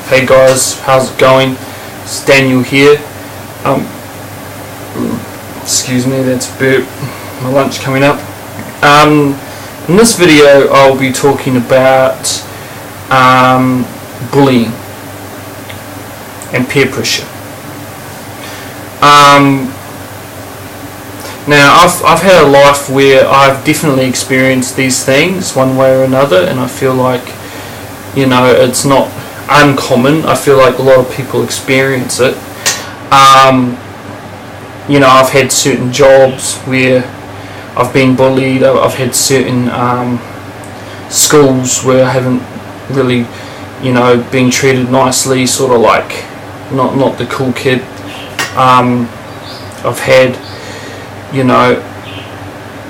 Hey guys, how's it going? It's Daniel here. Excuse me, that's a burp. My lunch coming up. In this video, I'll be talking about bullying and peer pressure. Now, I've had a life where I've definitely experienced these things one way or another, and I feel like, it's not uncommon. I feel like a lot of people experience it. I've had certain jobs where I've been bullied. I've had certain schools where I haven't really, been treated nicely, sort of like not the cool kid. I've had,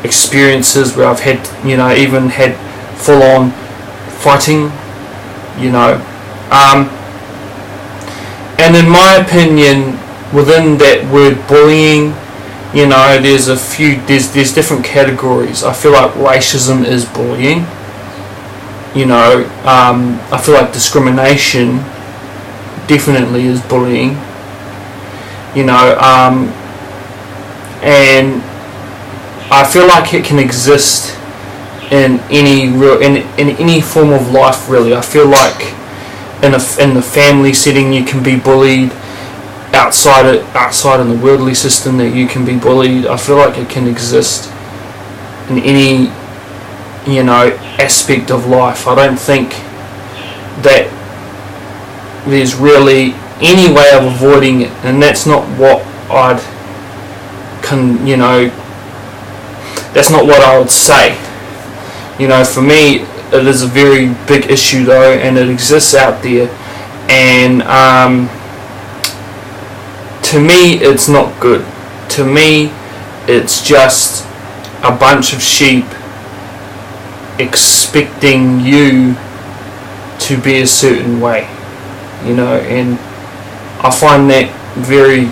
experiences where I've had, even had full-on fighting, and in my opinion, within that word bullying, there's different categories. I feel like racism is bullying. I feel like discrimination definitely is bullying. And I feel like it can exist in any form of life, really. I feel like in the family setting you can be bullied, outside in the worldly system that you can be bullied. I feel like it can exist in any aspect of life. I don't think that there's really any way of avoiding it, and that's not what that's not what I would say. For me, it is a very big issue though, and it exists out there, and to me it's not good. To me, it's just a bunch of sheep expecting you to be a certain way, and I find that very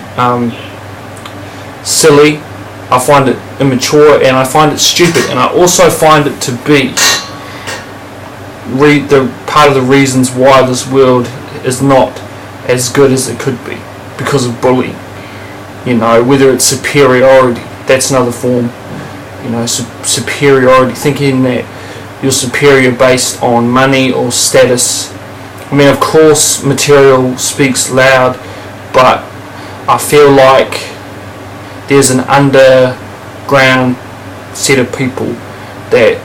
silly. I find it immature, and I find it stupid, and I also find it to be the part of the reasons why this world is not as good as it could be, because of bullying. Whether it's superiority, that's another form. Superiority, thinking that you're superior based on money or status. I mean, of course, material speaks loud, but I feel like there's an underground set of people that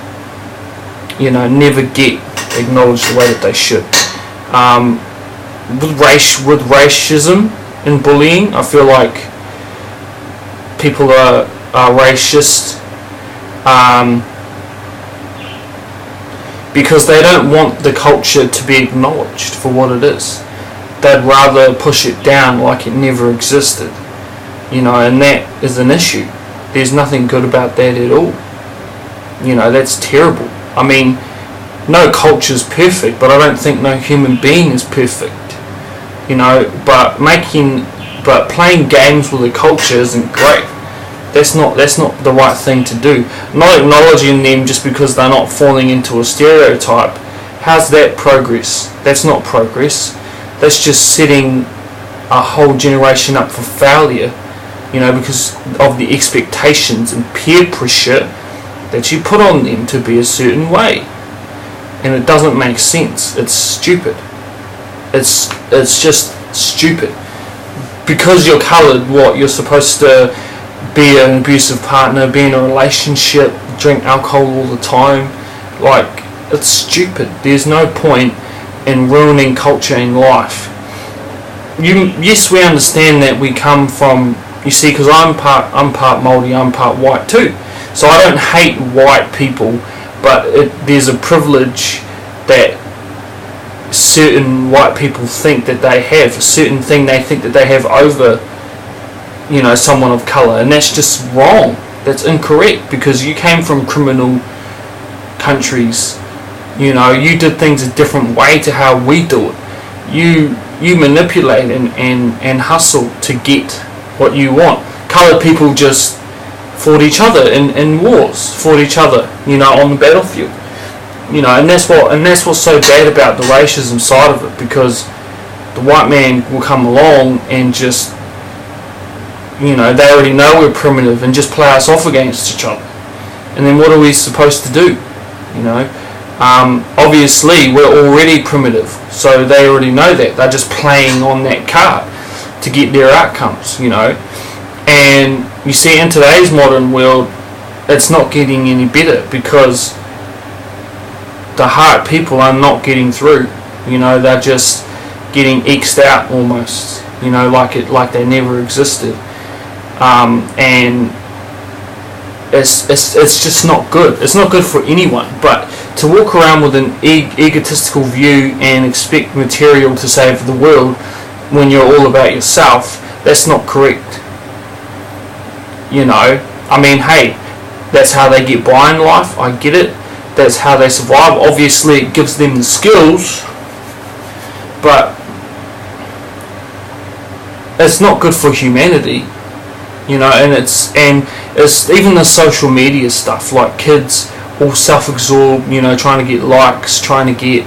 never get acknowledged the way that they should. With racism and bullying, I feel like people are racist because they don't want the culture to be acknowledged for what it is. They'd rather push it down like it never existed. And that is an issue. There's nothing good about that at all. That's terrible. I mean, no culture is perfect, but I don't think no human being is perfect. But playing games with a culture isn't great. That's not the right thing to do. Not acknowledging them just because they're not falling into a stereotype. How's that progress? That's not progress. That's just setting a whole generation up for failure. Because of the expectations and peer pressure that you put on them to be a certain way. And it doesn't make sense. It's stupid. It's just stupid. Because you're coloured, you're supposed to be an abusive partner, be in a relationship, drink alcohol all the time. Like, it's stupid. There's no point in ruining culture and life. Yes, we understand that we come from, because I'm part Māori, I'm part white too. So I don't hate white people, but there's a privilege that certain white people think that they have, a certain thing they think that they have over, someone of colour, and that's just wrong. That's incorrect, because you came from criminal countries. You did things a different way to how we do it. You manipulate and hustle to get what you want. Coloured people just fought each other in wars, fought each other, on the battlefield. And that's what's so bad about the racism side of it, because the white man will come along and just, they already know we're primitive and just play us off against each other. And then what are we supposed to do? Obviously we're already primitive, so they already know that. They're just playing on that card to get their outcomes, And you see, in today's modern world, it's not getting any better because the hard people are not getting through. They're just getting X'd out almost, like they never existed. And it's just not good. It's not good for anyone. But to walk around with an egotistical view and expect material to save the world when you're all about yourself, that's not correct. Hey, that's how they get by in life. I get it. That's how they survive. Obviously, it gives them the skills, but it's not good for humanity. And it's even the social media stuff, like kids all self-absorbed, trying to get likes, trying to get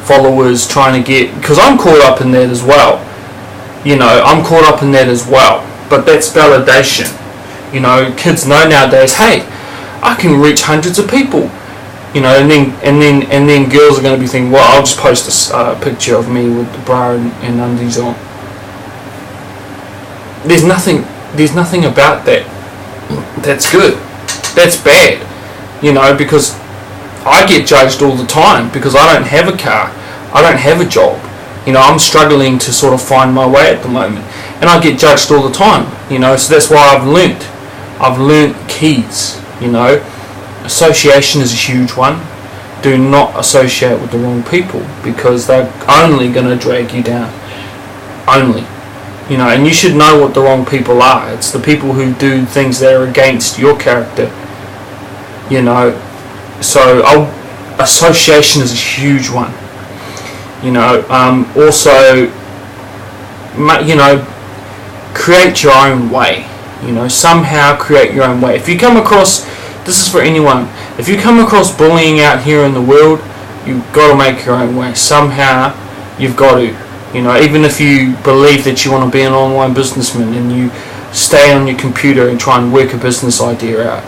followers, because I'm caught up in that as well. I'm caught up in that as well. But that's validation. Kids know nowadays, hey, I can reach hundreds of people. And then girls are going to be thinking, well, I'll just post a picture of me with the bra and undies on. There's nothing about that that's good. That's bad. Because I get judged all the time because I don't have a car, I don't have a job. I'm struggling to sort of find my way at the moment, and I get judged all the time. So that's why I've learnt keys. Association is a huge one. Do not associate with the wrong people because they're only going to drag you down. Only. And you should know what the wrong people are. It's the people who do things that are against your character. So association is a huge one. Also, create your own way. Somehow create your own way. If you come across, this is for anyone, if you come across bullying out here in the world, you've got to make your own way. Somehow, you've got to. Even if you believe that you want to be an online businessman and you stay on your computer and try and work a business idea out,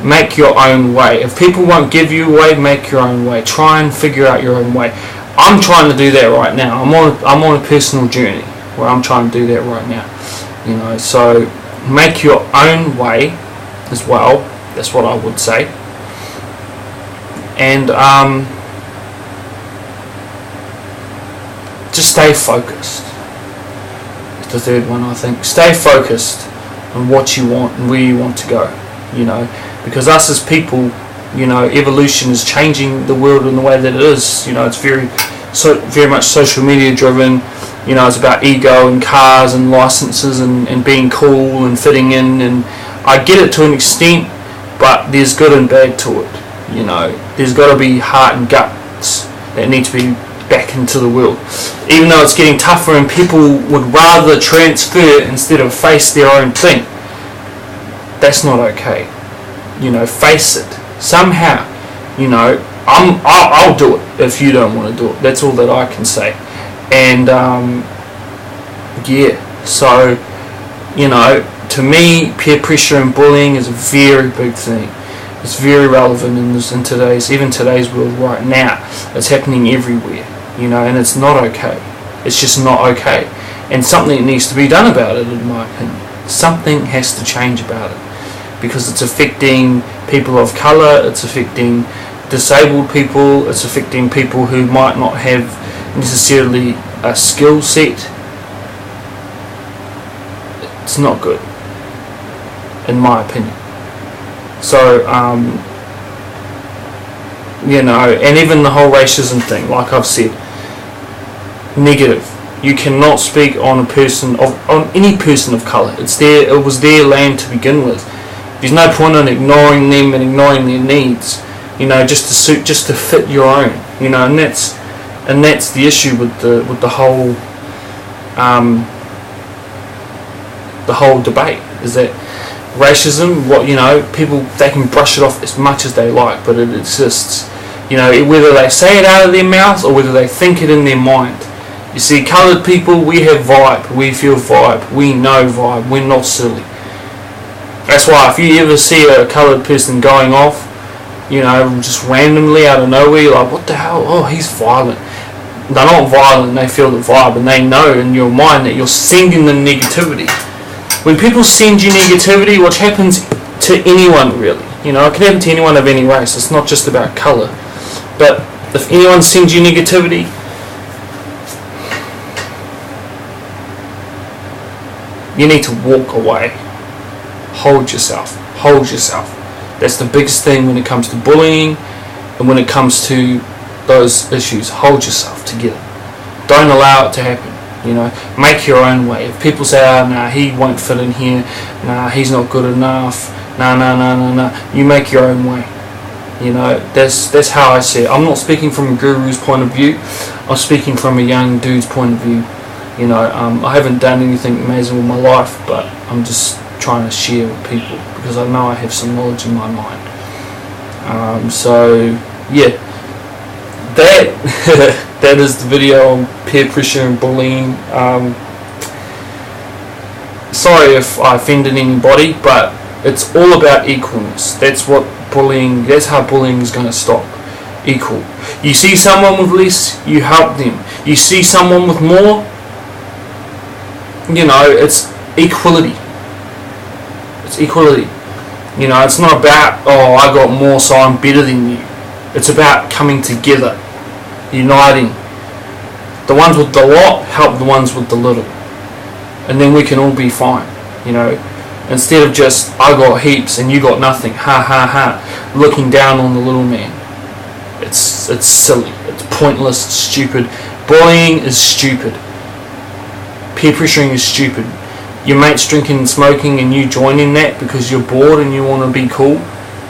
make your own way. If people won't give you a way, make your own way. Try and figure out your own way. I'm trying to do that right now. I'm on a personal journey where I'm trying to do that right now. So make your own way as well. That's what I would say. And just stay focused. It's the third one, I think. Stay focused on what you want and where you want to go. Because us as people, evolution is changing the world in the way that it is. It's very much social media driven. It's about ego and cars and licenses and being cool and fitting in. And I get it to an extent, but there's good and bad to it. There's got to be heart and guts that need to be back into the world. Even though it's getting tougher and people would rather transfer instead of face their own thing, that's not okay. Face it somehow. I'll do it if you don't want to do it. That's all that I can say. And so to me, peer pressure and bullying is a very big thing. It's very relevant in today's world right now. It's happening everywhere, and it's not okay. It's just not okay. And something needs to be done about it, in my opinion. Something has to change about it because it's affecting people of colour, it's affecting disabled people, it's affecting people who might not have necessarily a skill set. It's not good, in my opinion. So, and even the whole racism thing, like I've said, negative. You cannot speak on on any person of colour. It was their land to begin with. There's no point in ignoring them and ignoring their needs, just to fit your own, and that's the issue with the whole debate, is that racism, people, they can brush it off as much as they like, but it exists. Whether they say it out of their mouth or whether they think it in their mind, You see, coloured people, we have vibe, we feel vibe, we know vibe, we're not silly. That's why if you ever see a coloured person going off, you know, just randomly out of nowhere, you're like, what the hell? Oh, he's violent. They're not violent, they feel the vibe, and they know in your mind that you're sending them negativity. When people send you negativity, what happens to anyone really? You know, it can happen to anyone of any race, it's not just about colour. But if anyone sends you negativity, you need to walk away. Hold yourself. Hold yourself. That's the biggest thing when it comes to bullying and when it comes to those issues. Hold yourself together. Don't allow it to happen. You know, make your own way. If people say, oh, nah, he won't fit in here, nah, he's not good enough, nah, you make your own way. You know, that's how I see it. I'm not speaking from a guru's point of view. I'm speaking from a young dude's point of view. You know, I haven't done anything amazing with my life, but I'm just trying to share with people because I know I have some knowledge in my mind. So yeah, that is the video on peer pressure and bullying. Sorry if I offended anybody, but it's all about equalness. That's how bullying is going to stop. Equal. You see someone with less, you help them. You see someone with more, you know, it's equality. It's equality. You know, it's not about, oh, I got more so I'm better than you. It's about coming together, uniting. The ones with the lot help the ones with the little, and then we can all be fine. You know, instead of just I got heaps and you got nothing, ha ha ha, looking down on the little man. It's silly. It's pointless. It's stupid. Bullying is stupid. Peer pressuring is stupid. Your mates drinking and smoking and you joining that because you're bored and you want to be cool.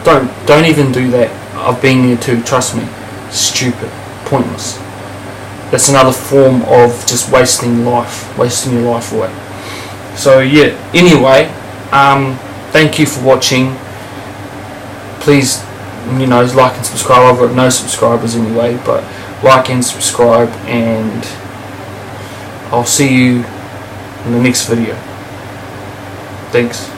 Don't even do that. I've been there too, trust me. Stupid. Pointless. That's another form of just wasting your life away. So yeah, anyway, thank you for watching. Please, you know, like and subscribe. I've got no subscribers anyway, but like and subscribe, and I'll see you in the next video. Thanks.